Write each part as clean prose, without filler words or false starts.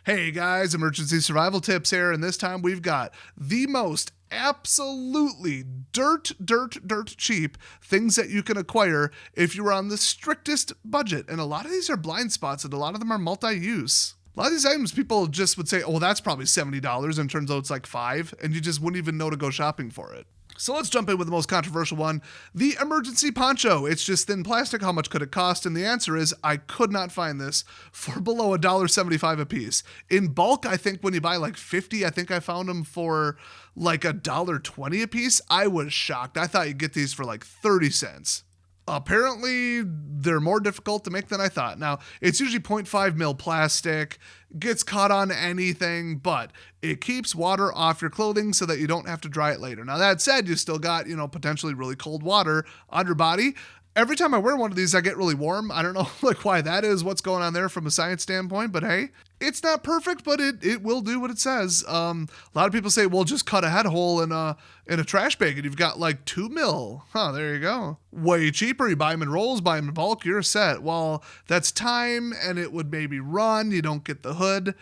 Hey guys, emergency survival tips here, and this time we've got the most absolutely dirt cheap things that you can acquire if you're on the strictest budget. And a lot of these are blind spots, and a lot of them are multi-use. A lot of these items people just would say, oh, well, that's probably $70, and turns out it's like $5, and you just wouldn't even know to go shopping for it. So let's jump in with the most controversial one, the emergency poncho. It's just thin plastic. How much could it cost? And the answer is I could not find this for below $1.75 a piece. In bulk, I think when you buy like 50, I think I found them for like $1.20 a piece. I was shocked. I thought you'd get these for like 30 cents. Apparently, they're more difficult to make than I thought. Now, it's usually 0.5 mil plastic, gets caught on anything, but it keeps water off your clothing so that you don't have to dry it later. Now, that said, you still got, potentially really cold water on your body. Every time I wear one of these, I get really warm. I don't know why that is, what's going on there from a science standpoint, but hey, it's not perfect, but it will do what it says. A lot of people say, well, just cut a head hole in a trash bag and you've got like 2 mil. There you go. Way cheaper. You buy them in rolls, buy them in bulk, you're set. Well, that's time and it would maybe run. You don't get the hood.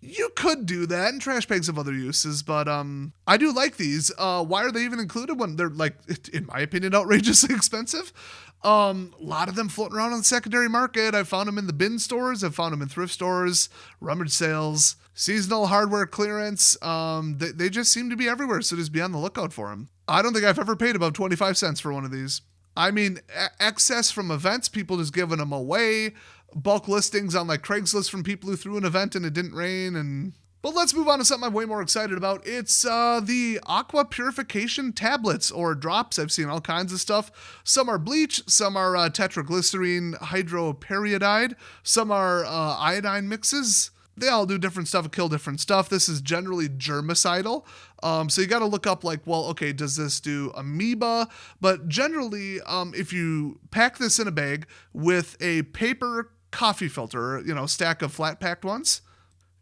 You could do that, and trash bags have other uses, but I do like these. Why are they even included when they're, like, in my opinion, outrageously expensive? A lot of them floating around on the secondary market. I've found them in the bin stores. I've found them in thrift stores, rummage sales, seasonal hardware clearance. They just seem to be everywhere, so just be on the lookout for them. I don't think I've ever paid above 25 cents for one of these. I mean, excess from events, people just giving them away. Bulk listings on like Craigslist from people who threw an event and it didn't rain. But let's move on to something I'm way more excited about. It's the aqua purification tablets or drops. I've seen all kinds of stuff. Some are bleach, some are tetraglycerine hydroperiodide, some are iodine mixes. They all do different stuff and kill different stuff. This is generally germicidal. So you got to look up like, well, okay, does this do amoeba? But generally, if you pack this in a bag with a paper coffee filter, stack of flat packed ones,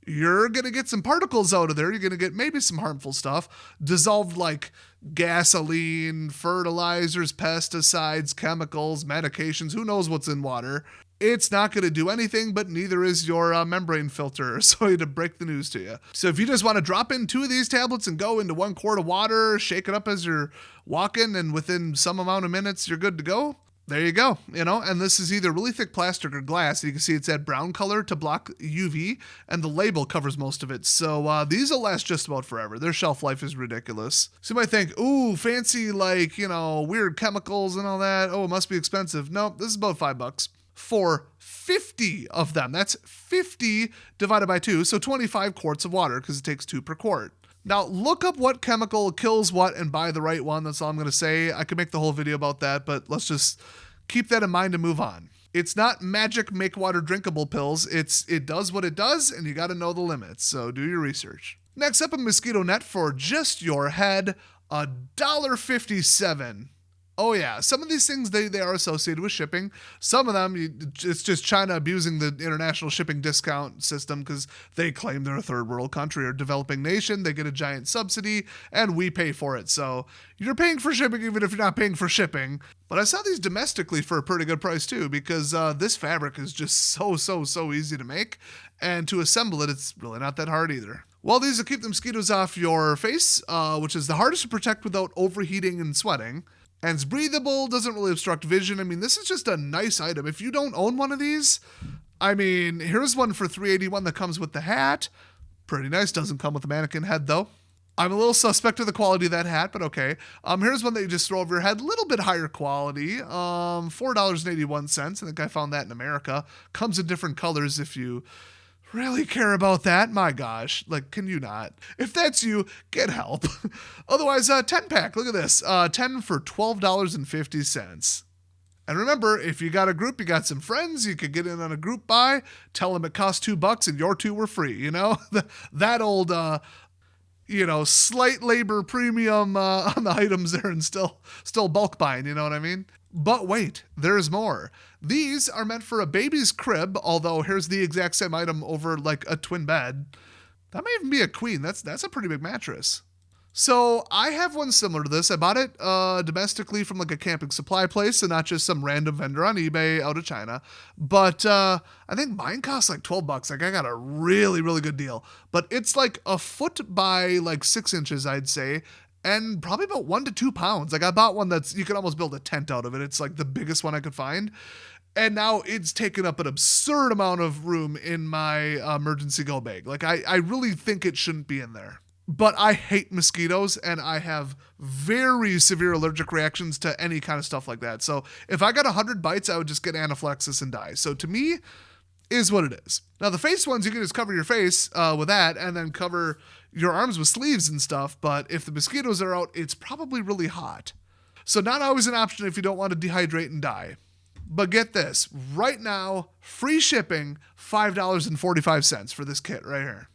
you're going to get some particles out of there. You're going to get maybe some harmful stuff, dissolved like gasoline, fertilizers, pesticides, chemicals, medications, who knows what's in water. It's not going to do anything, but neither is your membrane filter. Sorry to break the news to you. So if you just want to drop in 2 of these tablets and go into 1 quart of water, shake it up as you're walking, and within some amount of minutes, you're good to go. There you go, and this is either really thick plastic or glass. You can see it's that brown color to block UV, and the label covers most of it. So these will last just about forever. Their shelf life is ridiculous. So you might think, ooh, fancy, like, weird chemicals and all that. Oh, it must be expensive. No, this is about $5 for 50 of them. That's 50 divided by 2, so 25 quarts of water because it takes 2 per quart. Now, look up what chemical kills what and buy the right one. That's all I'm going to say. I could make the whole video about that, but let's just keep that in mind and move on. It's not magic make water drinkable pills. It does what it does, and you got to know the limits, so do your research. Next up, a mosquito net for just your head, $1.57. Oh yeah, some of these things, they are associated with shipping. Some of them, it's just China abusing the international shipping discount system because they claim they're a third world country or developing nation. They get a giant subsidy and we pay for it. So you're paying for shipping even if you're not paying for shipping. But I saw these domestically for a pretty good price too because this fabric is just so easy to make. And to assemble it, it's really not that hard either. Well, these will keep the mosquitoes off your face, which is the hardest to protect without overheating and sweating. And it's breathable, doesn't really obstruct vision. I mean, this is just a nice item. If you don't own one of these, I mean, here's one for $381 that comes with the hat. Pretty nice. Doesn't come with a mannequin head, though. I'm a little suspect of the quality of that hat, but okay. Here's one that you just throw over your head. A little bit higher quality. $4.81. I think I found that in America. Comes in different colors if you really care about that. My gosh, like, can you not? If that's you, get help. Otherwise, 10-pack, look at this. 10 for $12.50. And remember, if you got a group, you got some friends, you could get in on a group buy, tell them it costs $2 and your 2 were free, That old, slight labor premium on the items there and still bulk buying, you know what I mean? But wait, there's more. These are meant for a baby's crib, although here's the exact same item over like a twin bed. That may even be a queen. That's a pretty big mattress. So I have one similar to this. I bought it domestically from like a camping supply place, and not just some random vendor on eBay out of China. But I think mine costs like $12. Like I got a really, really good deal. But it's like a foot by like 6 inches, I'd say, and probably about 1 to 2 pounds. Like I bought one that's you can almost build a tent out of it. It's like the biggest one I could find. And now it's taken up an absurd amount of room in my emergency go bag. Like I really think it shouldn't be in there. But I hate mosquitoes and I have very severe allergic reactions to any kind of stuff like that. So if I got 100 bites, I would just get anaphylaxis and die. So to me, is what it is. Now the face ones, you can just cover your face with that and then cover your arms with sleeves and stuff. But if the mosquitoes are out, it's probably really hot. So not always an option if you don't want to dehydrate and die. But get this, right now, free shipping, $5.45 for this kit right here.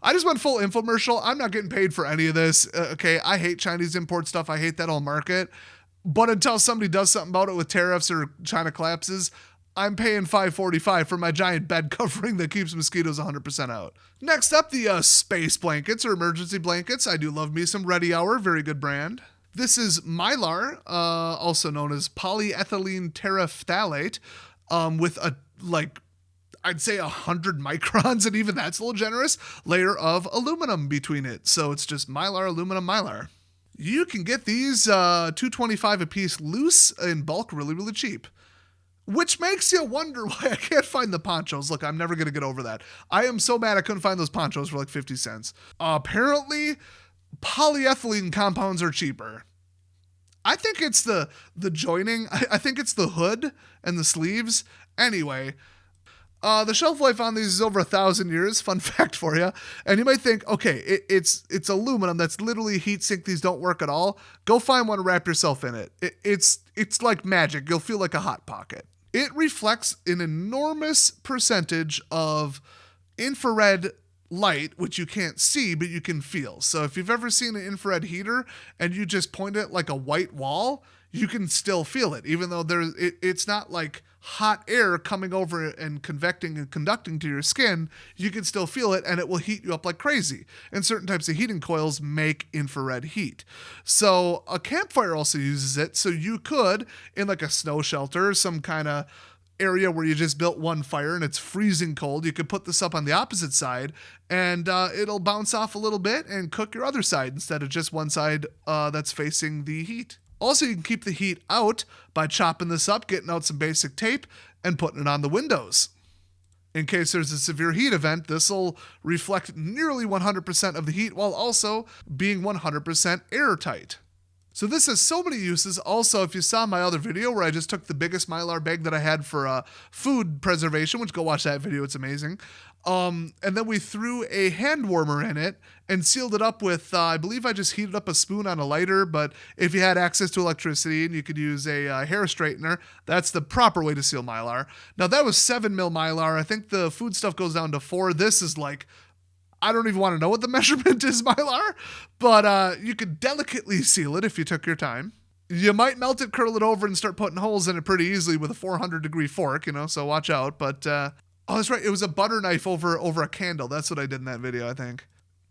I just went full infomercial. I'm not getting paid for any of this. Okay, I hate Chinese import stuff. I hate that whole market. But until somebody does something about it with tariffs or China collapses, I'm paying $5.45 for my giant bed covering that keeps mosquitoes 100% out. Next up, the space blankets or emergency blankets. I do love me some Ready Hour, very good brand. This is Mylar, also known as polyethylene terephthalate, with a I'd say 100 microns, and even that's a little generous, layer of aluminum between it. So it's just Mylar, aluminum, Mylar. You can get these $2.25 a piece loose in bulk really, really cheap. Which makes you wonder why I can't find the ponchos. Look, I'm never going to get over that. I am so mad I couldn't find those ponchos for like 50 cents. Apparently, polyethylene compounds are cheaper. I think it's the joining. I think it's the hood and the sleeves. Anyway, the shelf life on these is over 1,000 years. Fun fact for you. And you might think, okay, it's aluminum. That's literally heat sink. These don't work at all. Go find one and wrap yourself in it. It's like magic. You'll feel like a hot pocket. It reflects an enormous percentage of infrared light, which you can't see, but you can feel. So if you've ever seen an infrared heater and you just point it like a white wall, you can still feel it, even though it's not like hot air coming over and convecting and conducting to your skin. You can still feel it and it will heat you up like crazy. And certain types of heating coils make infrared heat. So a campfire also uses it. So you could, in like a snow shelter, some kind of area where you just built one fire and it's freezing cold, you could put this up on the opposite side and it'll bounce off a little bit and cook your other side instead of just one side that's facing the heat. Also, you can keep the heat out by chopping this up, getting out some basic tape, and putting it on the windows. In case there's a severe heat event, this will reflect nearly 100% of the heat while also being 100% airtight. So this has so many uses. Also, if you saw my other video where I just took the biggest Mylar bag that I had for food preservation, which go watch that video, it's amazing. And then we threw a hand warmer in it and sealed it up with, I believe I just heated up a spoon on a lighter, but if you had access to electricity and you could use a hair straightener, that's the proper way to seal Mylar. Now that was 7 mil Mylar. I think the food stuff goes down to 4. This is like, I don't even want to know what the measurement is, Mylar, but you could delicately seal it if you took your time. You might melt it, curl it over, and start putting holes in it pretty easily with a 400-degree fork, so watch out. But, oh, that's right, it was a butter knife over a candle. That's what I did in that video, I think.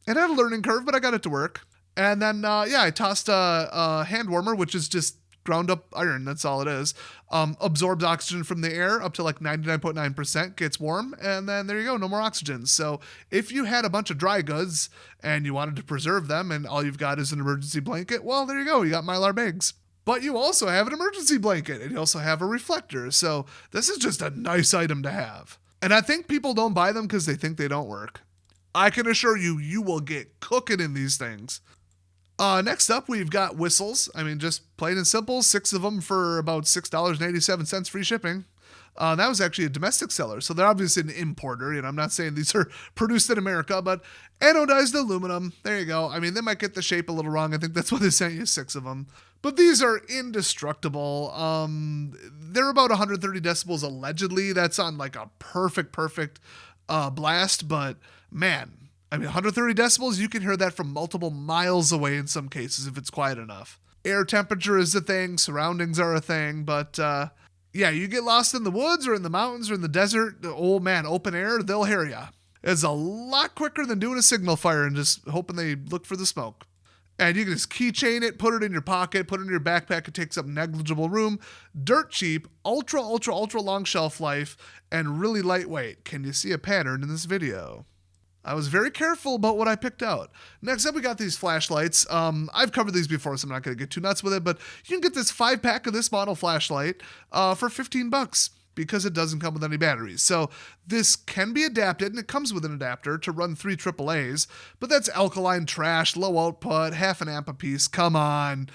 It had a learning curve, but I got it to work. And then, I tossed a hand warmer, which is just ground up iron. That's all it is. Absorbs oxygen from the air up to like 99.9%, gets warm, and then there you go, no more oxygen. So if you had a bunch of dry goods and you wanted to preserve them and all you've got is an emergency blanket, well, there you go, you got Mylar bags. But you also have an emergency blanket and you also have a reflector. So this is just a nice item to have. And I think people don't buy them because they think they don't work. I can assure you, you will get cooking in these things. Next up, we've got whistles. I mean, just plain and simple, 6 of them for about $6.87 free shipping. That was actually a domestic seller, so they're obviously an importer. I'm not saying these are produced in America, but anodized aluminum. There you go. I mean, they might get the shape a little wrong. I think that's why they sent you 6 of them. But these are indestructible. They're about 130 decibels allegedly. That's on like a perfect blast, but man, I mean, 130 decibels, you can hear that from multiple miles away in some cases if it's quiet enough. Air temperature is a thing, surroundings are a thing, but you get lost in the woods or in the mountains or in the desert, oh man, open air, they'll hear ya. It's a lot quicker than doing a signal fire and just hoping they look for the smoke. And you can just keychain it, put it in your pocket, put it in your backpack. It takes up negligible room. Dirt cheap, ultra, ultra, ultra long shelf life, and really lightweight. Can you see a pattern in this video? I was very careful about what I picked out. Next up, we got these flashlights. I've covered these before, so I'm not going to get too nuts with it, but you can get this 5-pack of this model flashlight for $15 because it doesn't come with any batteries. So this can be adapted, and it comes with an adapter to run 3 AAAs, but that's alkaline trash, low output, half an amp a piece. Come on.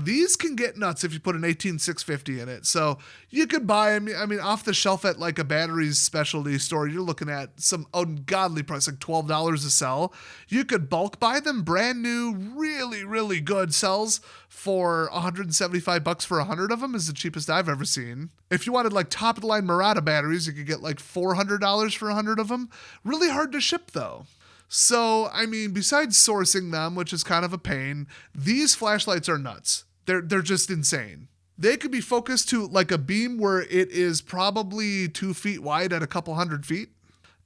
These can get nuts if you put an 18650 in it. So you could buy them, I mean, off the shelf at like a batteries specialty store, you're looking at some ungodly price, like $12 a cell. You could bulk buy them brand new, really, really good cells for $175 for 100 of them is the cheapest I've ever seen. If you wanted like top of the line Murata batteries, you could get like $400 for 100 of them. Really hard to ship though. So, I mean, besides sourcing them, which is kind of a pain, these flashlights are nuts. They're just insane. They could be focused to like a beam where it is probably 2 feet wide at a couple hundred feet.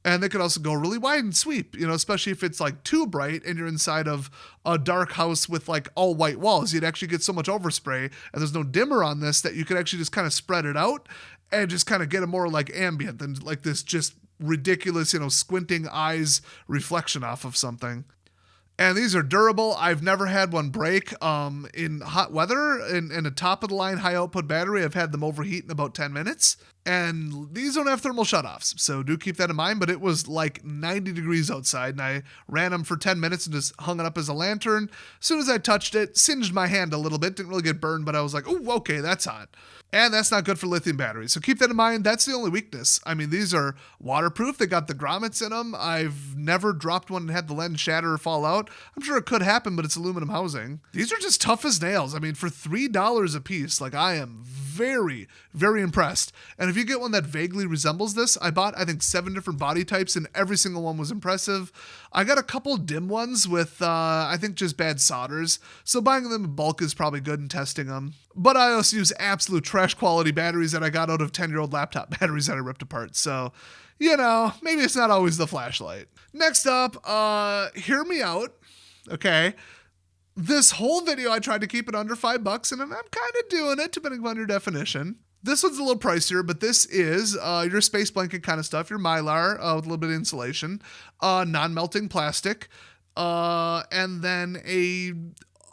And they could also go really wide and sweep, you know, especially if it's like too bright and you're inside of a dark house with like all white walls. You'd actually get so much overspray, and there's no dimmer on this, that you could actually just kind of spread it out and just kind of get a more like ambient than like this just ridiculous, you know, squinting eyes reflection off of something. And these are durable. I've never had one break. In hot weather, in a top-of-the-line high-output battery, I've had them overheat in about 10 minutes. And these don't have thermal shutoffs, so do keep that in mind. But it was like 90 degrees outside, and I ran them for 10 minutes and just hung it up as a lantern. As soon as I touched it, singed my hand a little bit. Didn't really get burned, but I was like, oh, okay, that's hot. And that's not good for lithium batteries. So keep that in mind. That's the only weakness. I mean, these are waterproof. They got the grommets in them. I've never dropped one and had the lens shatter or fall out. I'm sure it could happen, but it's aluminum housing. These are just tough as nails. I mean, for $3 a piece, like I am very, very impressed. And if you get one that vaguely resembles this, I bought, I think, 7 different body types, and every single one was impressive. I got a couple dim ones with, I think, just bad solders. So buying them in bulk is probably good and testing them. But I also use absolute trash quality batteries that I got out of 10-year-old laptop batteries that I ripped apart. So, you know, maybe it's not always the flashlight. Next up, hear me out. Okay. This whole video, I tried to keep it under $5, and I'm kind of doing it, depending upon your definition. This one's a little pricier, but this is your space blanket kind of stuff, your Mylar with a little bit of insulation, non-melting plastic, and then a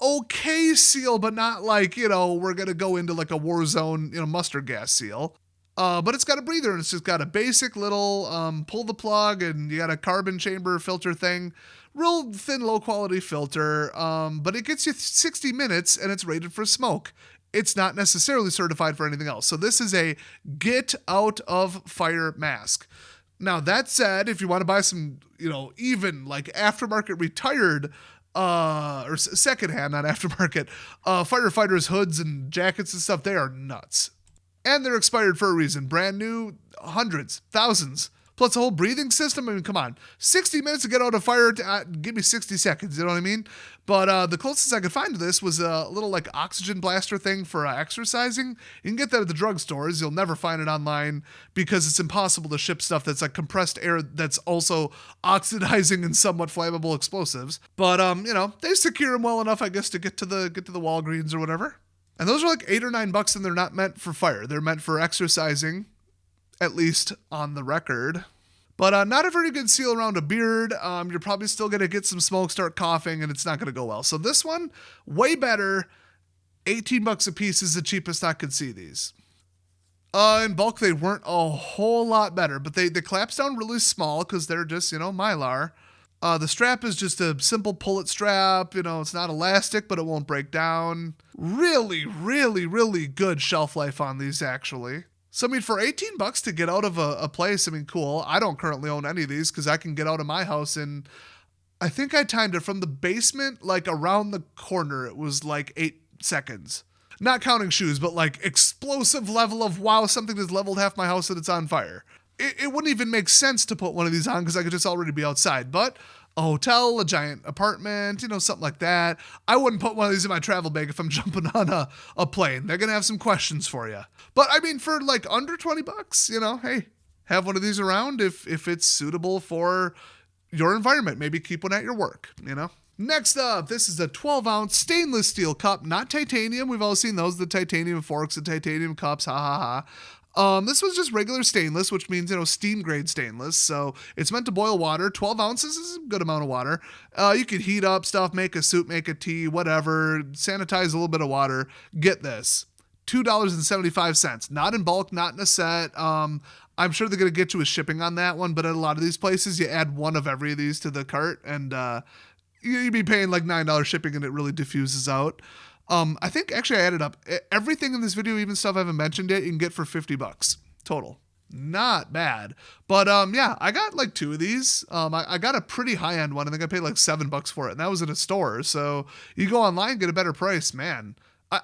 okay seal, but not like, you know, we're going to go into like a war zone, you know, mustard gas seal. But it's got a breather, and it's just got a basic little pull the plug, and you got a carbon chamber filter thing. Real thin, low-quality filter, but it gets you 60 minutes, and it's rated for smoke. It's not necessarily certified for anything else. So this is a get out of fire mask. Now, that said, if you want to buy some, you know, even like aftermarket retired or secondhand, not aftermarket, firefighters' hoods and jackets and stuff, they are nuts. And they're expired for a reason. Brand new, hundreds, thousands. Plus a whole breathing system. I mean, come on. 60 minutes to get out of fire. Give me 60 seconds. You know what I mean? But the closest I could find to this was a little like oxygen blaster thing for exercising. You can get that at the drugstores. You'll never find it online because it's impossible to ship stuff that's like compressed air that's also oxidizing and somewhat flammable explosives. But you know, they secure them well enough, I guess, to get to the Walgreens or whatever. And those are like $8 or $9, and they're not meant for fire. They're meant for exercising, at least on the record. But not a very good seal around a beard. You're probably still going to get some smoke, start coughing, and it's not going to go well. So this one, way better. $18 a piece is the cheapest I could see these. In bulk, they weren't a whole lot better, but the claps down really small because they're just, you know, Mylar. The strap is just a simple pull-it strap. You know, it's not elastic, but it won't break down. Really, really, really good shelf life on these, actually. So, I mean, for $18 to get out of a place, I mean, cool. I don't currently own any of these because I can get out of my house in, I think I timed it from the basement, like around the corner. It was like 8 seconds. Not counting shoes, but like explosive level of, wow, something has leveled half my house and it's on fire. It wouldn't even make sense to put one of these on because I could just already be outside. But a hotel, a giant apartment, you know, something like that. I wouldn't put one of these in my travel bag if I'm jumping on a plane. They're going to have some questions for you. But I mean, for like under $20, you know, hey, have one of these around if it's suitable for your environment. Maybe keep one at your work, you know. Next up, this is a 12-ounce stainless steel cup, not titanium. We've all seen those, the titanium forks and titanium cups, ha ha ha. This was just regular stainless, which means, steam grade stainless. So it's meant to boil water. 12 ounces is a good amount of water. You could heat up stuff, make a soup, make a tea, whatever, sanitize a little bit of water. Get this, $2.75, not in bulk, not in a set. I'm sure they're going to get you with shipping on that one, but at a lot of these places, you add one of every of these to the cart, and you'd be paying like $9 shipping, and it really diffuses out. I think actually I added up everything in this video, even stuff I haven't mentioned yet, you can get for $50 total. Not bad. But yeah, I got like 2 of these. I got a pretty high-end one. I think I paid like $7 for it, and that was in a store. So you go online, get a better price, man.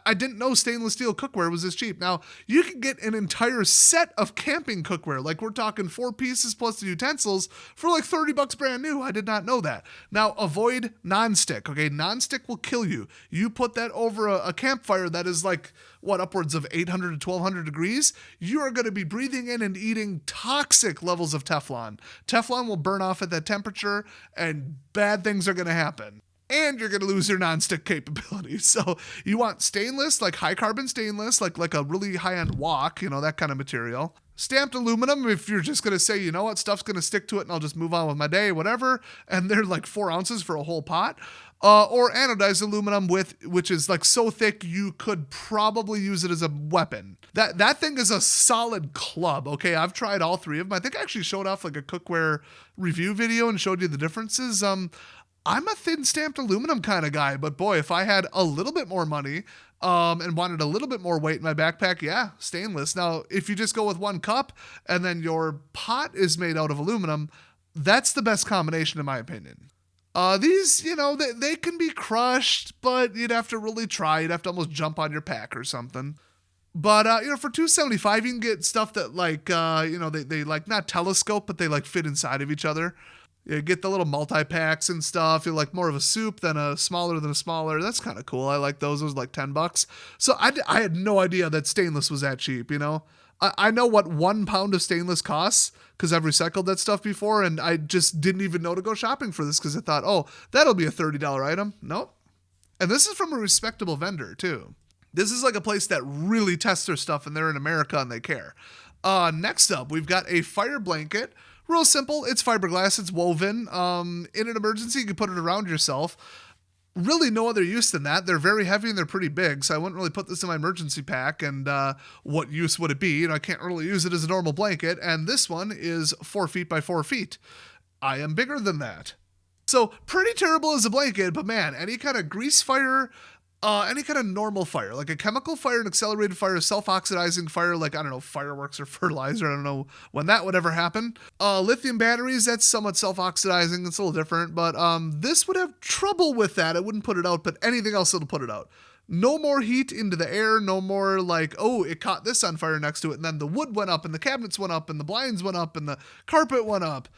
I didn't know stainless steel cookware was this cheap. Now, you can get an entire set of camping cookware. Like, we're talking 4 pieces plus the utensils for like $30 brand new. I did not know that. Now, avoid nonstick, okay? Nonstick will kill you. You put that over a campfire that is like, upwards of 800 to 1200 degrees, you are going to be breathing in and eating toxic levels of Teflon. Teflon will burn off at that temperature, and bad things are going to happen. And you're going to lose your nonstick capability. So you want stainless, like high carbon stainless, like a really high-end wok, that kind of material. Stamped aluminum, if you're just going to say, stuff's going to stick to it and I'll just move on with my day, whatever. And they're like 4 ounces for a whole pot. Or anodized aluminum, which is like so thick you could probably use it as a weapon. That thing is a solid club. Okay, I've tried all 3 of them. I think I actually showed off like a cookware review video and showed you the differences. I'm a thin stamped aluminum kind of guy, but boy, if I had a little bit more money and wanted a little bit more weight in my backpack, yeah, stainless. Now, if you just go with 1 cup and then your pot is made out of aluminum, that's the best combination in my opinion. These, they can be crushed, but you'd have to really try. You'd have to almost jump on your pack or something. But, for $2.75, you can get stuff that like, they like not telescope, but they like fit inside of each other. You get the little multi-packs and stuff. You're like more of a soup than a smaller. That's kind of cool. I like those. Those like $10. So I had no idea that stainless was that cheap, I know what 1 pound of stainless costs because I've recycled that stuff before, and I just didn't even know to go shopping for this because I thought, oh, that'll be a $30 item. Nope. And this is from a respectable vendor too. This is like a place that really tests their stuff, and they're in America and they care. Next up, we've got a fire blanket. Real simple. It's fiberglass. It's woven. In an emergency, you can put it around yourself. Really no other use than that. They're very heavy and they're pretty big, so I wouldn't really put this in my emergency pack. And what use would it be? I can't really use it as a normal blanket. And this one is 4 feet by 4 feet. I am bigger than that. So pretty terrible as a blanket, but man, any kind of grease fire, any kind of normal fire, like a chemical fire, an accelerated fire, self-oxidizing fire, like, I don't know, fireworks or fertilizer. I don't know when that would ever happen. Lithium batteries, that's somewhat self-oxidizing. It's a little different, but this would have trouble with that. I wouldn't put it out, but anything else that'll put it out. No more heat into the air. No more like, oh, it caught this on fire next to it, and then the wood went up, and the cabinets went up, and the blinds went up, and the carpet went up.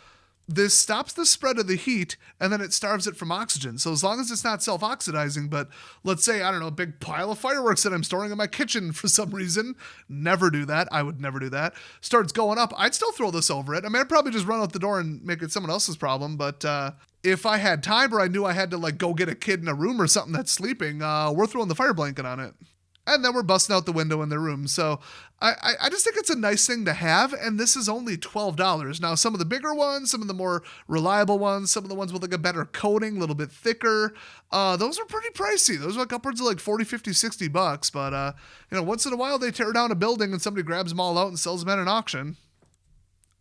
This stops the spread of the heat, and then it starves it from oxygen. So as long as it's not self-oxidizing, but let's say, I don't know, a big pile of fireworks that I'm storing in my kitchen for some reason, never do that. I would never do that. Starts going up, I'd still throw this over it. I mean, I'd probably just run out the door and make it someone else's problem, but if I had time or I knew I had to like go get a kid in a room or something that's sleeping, we're throwing the fire blanket on it. And then we're busting out the window in their room. So I just think it's a nice thing to have, and this is only $12. Now, some of the bigger ones, some of the more reliable ones, some of the ones with like a better coating, a little bit thicker, those are pretty pricey. Those are like upwards of like $40, $50, $60. But, once in a while they tear down a building and somebody grabs them all out and sells them at an auction.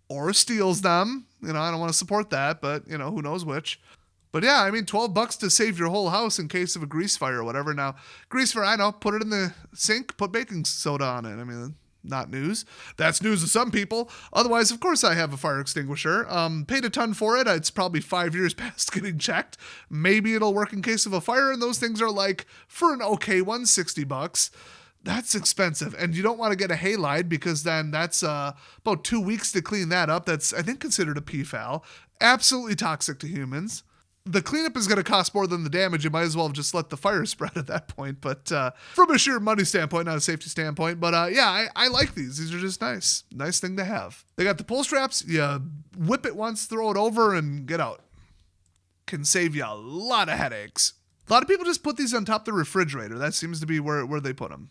Or steals them. I don't want to support that, but, who knows which. But yeah, I mean, $12 to save your whole house in case of a grease fire or whatever. Now, grease fire, I know, put it in the sink, put baking soda on it. I mean, not news. That's news to some people. Otherwise, of course, I have a fire extinguisher. Paid a ton for it. It's probably 5 years past getting checked. Maybe it'll work in case of a fire, and those things are like, for an okay one, $60. That's expensive. And you don't want to get a halide because then that's about 2 weeks to clean that up. That's, I think, considered a PFAL. Absolutely toxic to humans. The cleanup is going to cost more than the damage. You might as well have just let the fire spread at that point. But from a sheer money standpoint, not a safety standpoint. But yeah, I like these. These are just nice. Nice thing to have. They got the pull straps. You whip it once, throw it over, and get out. can save you a lot of headaches. A lot of people just put these on top of the refrigerator. That seems to be where they put them.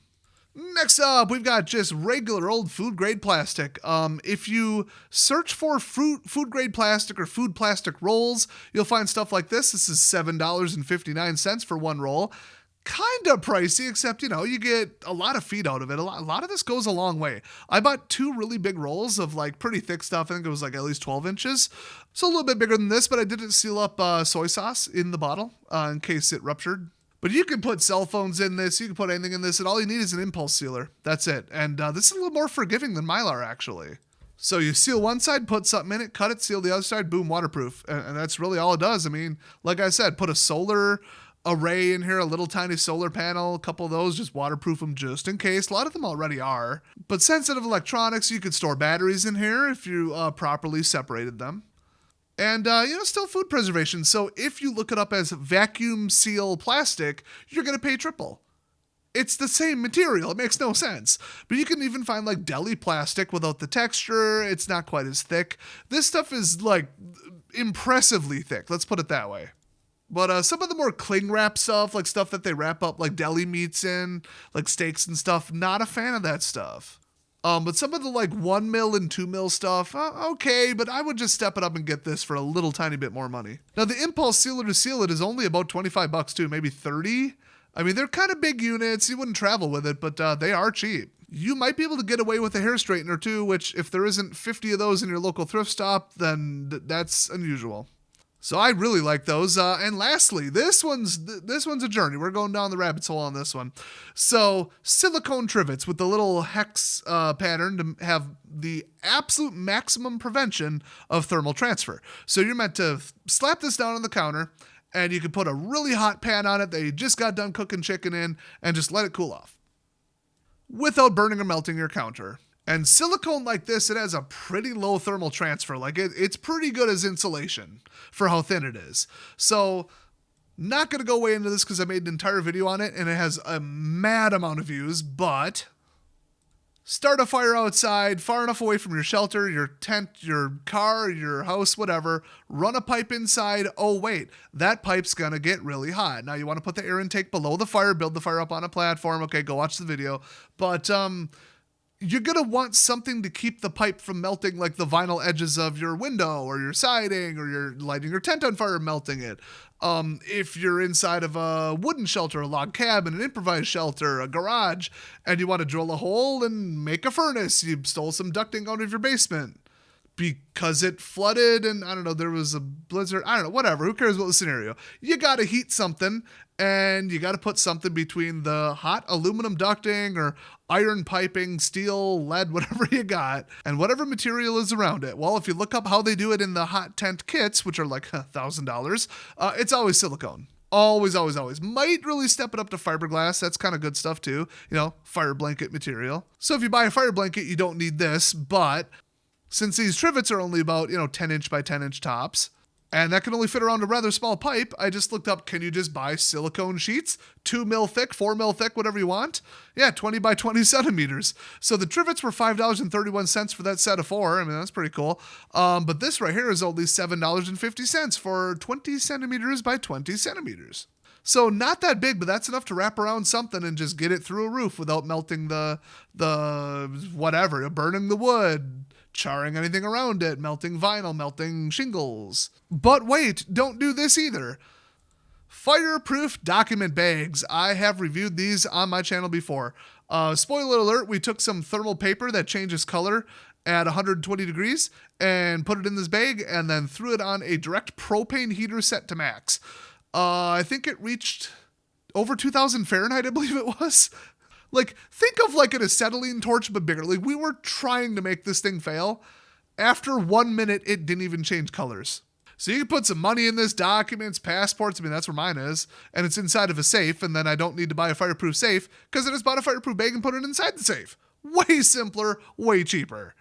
Next up, we've got just regular old food grade plastic. If you search for food grade plastic or food plastic rolls, you'll find stuff like this. This is $7.59 for one roll. Kind of pricey, except, you get a lot of feed out of it. A lot of this goes a long way. I bought 2 really big rolls of like pretty thick stuff. I think it was like at least 12 inches. So a little bit bigger than this, but I didn't seal up soy sauce in the bottle in case it ruptured. But you can put cell phones in this, you can put anything in this, and all you need is an impulse sealer. That's it. And this is a little more forgiving than Mylar, actually. So you seal one side, put something in it, cut it, seal the other side, boom, waterproof. And that's really all it does. I mean, like I said, put a solar array in here, a little tiny solar panel, a couple of those, just waterproof them just in case. A lot of them already are. But sensitive electronics, you could store batteries in here if you properly separated them. And, still food preservation. So if you look it up as vacuum seal plastic, you're going to pay triple. It's the same material. It makes no sense. But you can even find like deli plastic without the texture. It's not quite as thick. This stuff is like impressively thick. Let's put it that way. But some of the more cling wrap stuff, like stuff that they wrap up like deli meats in, like steaks and stuff, not a fan of that stuff. But some of the like 1 mil and 2 mil stuff, okay, but I would just step it up and get this for a little tiny bit more money. Now the impulse sealer to seal it is only about $25 too, maybe 30. I mean, they're kind of big units. You wouldn't travel with it, but they are cheap. You might be able to get away with a hair straightener too, which if there isn't 50 of those in your local thrift stop, then that's unusual. So I really like those. And lastly, this one's a journey. We're going down the rabbit's hole on this one. So silicone trivets with the little hex pattern to have the absolute maximum prevention of thermal transfer. So you're meant to slap this down on the counter, and you can put a really hot pan on it that you just got done cooking chicken in and just let it cool off without burning or melting your counter. And silicone like this, it has a pretty low thermal transfer. Like it's pretty good as insulation for how thin it is. So not going to go way into this because I made an entire video on it and it has a mad amount of views, but start a fire outside, far enough away from your shelter, your tent, your car, your house, whatever. Run a pipe inside. Oh, wait, that pipe's going to get really hot. Now you want to put the air intake below the fire, build the fire up on a platform. Okay, go watch the video. But, you're going to want something to keep the pipe from melting, like the vinyl edges of your window or your siding, or you're lighting your tent on fire, melting it. If you're inside of a wooden shelter, a log cabin, an improvised shelter, a garage, and you want to drill a hole and make a furnace, you stole some ducting out of your basement because it flooded and, I don't know, there was a blizzard, I don't know, whatever, who cares about the scenario. You got to heat something, and you got to put something between the hot aluminum ducting or iron piping, steel, lead, whatever you got, and whatever material is around it. Well, if you look up how they do it in the hot tent kits, which are like $1,000, it's always silicone. Always, always, always. Might really step it up to fiberglass. That's kind of good stuff too. Fire blanket material. So if you buy a fire blanket, you don't need this, but since these trivets are only about, 10 inch by 10 inch tops, and that can only fit around a rather small pipe, I just looked up, can you just buy silicone sheets? 2 mil thick, 4 mil thick, whatever you want? Yeah, 20 by 20 centimeters. So the trivets were $5.31 for that set of 4. I mean, that's pretty cool. But this right here is only $7.50 for 20 centimeters by 20 centimeters. So not that big, but that's enough to wrap around something and just get it through a roof without melting the whatever, burning the wood, charring anything around it, melting vinyl, melting shingles. But wait, don't do this either. Fireproof document bags. I have reviewed these on my channel before. Spoiler alert, we took some thermal paper that changes color at 120 degrees and put it in this bag and then threw it on a direct propane heater set to max. I think it reached over 2,000 Fahrenheit, I believe it was. Like, think of like an acetylene torch, but bigger. Like, we were trying to make this thing fail. After 1 minute, it didn't even change colors. So you can put some money in this, documents, passports. I mean, that's where mine is. And it's inside of a safe. And then I don't need to buy a fireproof safe because I just bought a fireproof bag and put it inside the safe. Way simpler, way cheaper.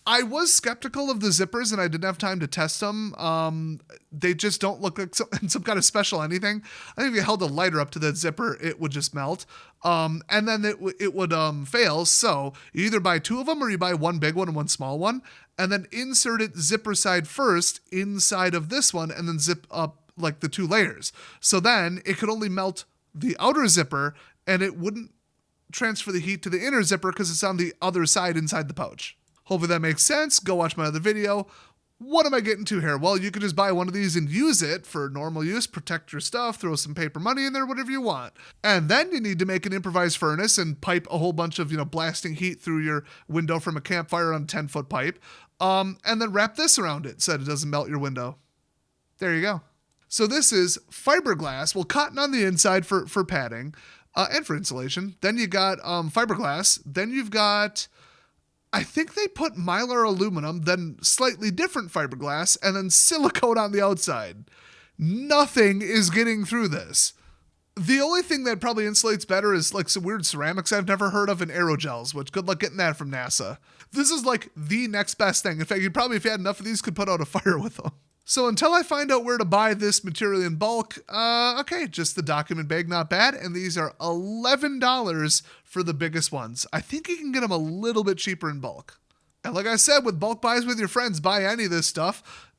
I was skeptical of the zippers and I didn't have time to test them. They just don't look like some kind of special anything. I think if you held a lighter up to that zipper, it would just melt. And then it would fail. So you either buy 2 of them or you buy 1 big one and 1 small one, and then insert it zipper side first inside of this one and then zip up like the two layers. So then it could only melt the outer zipper and it wouldn't transfer the heat to the inner zipper because it's on the other side inside the pouch. Hopefully that makes sense. Go watch my other video. What am I getting to here? Well, you could just buy one of these and use it for normal use, protect your stuff, throw some paper money in there, whatever you want. And then you need to make an improvised furnace and pipe a whole bunch of, blasting heat through your window from a campfire on a 10-foot pipe. And then wrap this around it so that it doesn't melt your window. There you go. So this is fiberglass, cotton on the inside for padding and for insulation. Then you got fiberglass. Then you've got, I think they put Mylar aluminum, then slightly different fiberglass, and then silicone on the outside. Nothing is getting through this. The only thing that probably insulates better is like some weird ceramics I've never heard of and aerogels, which good luck getting that from NASA. This is like the next best thing. In fact, you probably, if you had enough of these, could put out a fire with them. So until I find out where to buy this material in bulk, okay, just the document bag, not bad. And these are $11 for the biggest ones. I think you can get them a little bit cheaper in bulk. And like I said, with bulk buys with your friends, buy any of this stuff.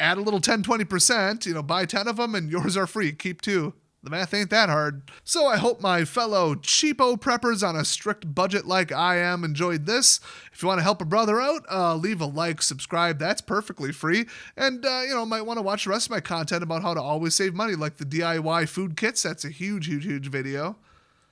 Add a little 10-20%, buy 10 of them and yours are free. Keep 2. The math ain't that hard. So I hope my fellow cheapo preppers on a strict budget like I am enjoyed this. If you want to help a brother out, leave a like, subscribe. That's perfectly free. And, might want to watch the rest of my content about how to always save money, like the DIY food kits. That's a huge, huge, huge video.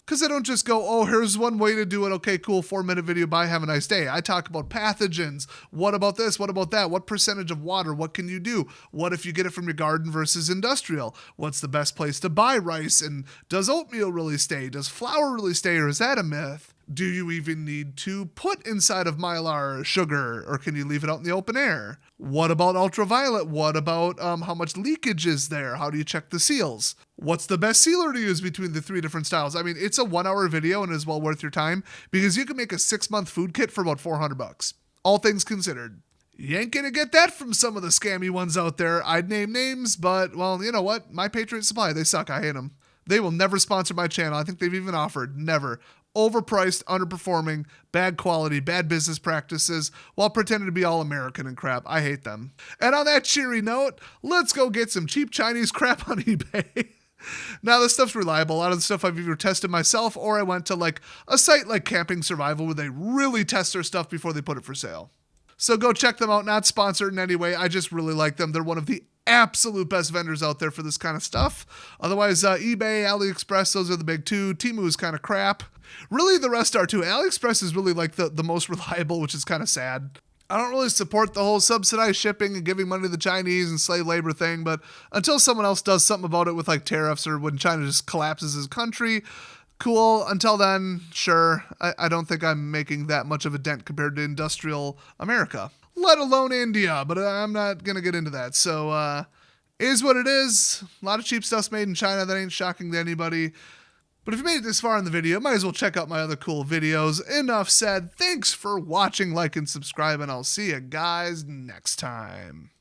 Because I don't just go, oh, here's one way to do it. Okay, cool, 4-minute video, bye, have a nice day. I talk about pathogens. What about this? What about that? What percentage of water? What can you do? What if you get it from your garden versus industrial? What's the best place to buy rice? And does oatmeal really stay? Does flour really stay? Or is that a myth? Do you even need to put inside of Mylar sugar, or can you leave it out in the open air? What about ultraviolet? What about how much leakage is there? How do you check the seals? What's the best sealer to use between the 3 different styles? I mean, it's a 1-hour video and is well worth your time because you can make a 6-month food kit for about $400. All things considered. You ain't gonna get that from some of the scammy ones out there. I'd name names, but, well, you know what? My Patriot Supply, they suck. I hate them. They will never sponsor my channel. I think they've even offered. Never. Overpriced, underperforming, bad quality, bad business practices, while pretending to be all American and crap. I hate them. And on that cheery note, let's go get some cheap Chinese crap on eBay. Now, this stuff's reliable. A lot of the stuff I've either tested myself or I went to like a site like Camping Survival where they really test their stuff before they put it for sale. So go check them out. Not sponsored in any way. I just really like them. They're one of the absolute best vendors out there for this kind of stuff. Otherwise, eBay, AliExpress, those are the big 2. Temu is kind of crap. Really, the rest are too. AliExpress is really like the most reliable, which is kind of sad. I don't really support the whole subsidized shipping and giving money to the Chinese and slave labor thing, but until someone else does something about it with like tariffs or when China just collapses as a country, cool. Until then, sure. I don't think I'm making that much of a dent compared to industrial America, let alone India, but I'm not going to get into that. So, is what it is. A lot of cheap stuff's made in China. That ain't shocking to anybody. But if you made it this far in the video, might as well check out my other cool videos. Enough said. Thanks for watching, like, and subscribe, and I'll see you guys next time.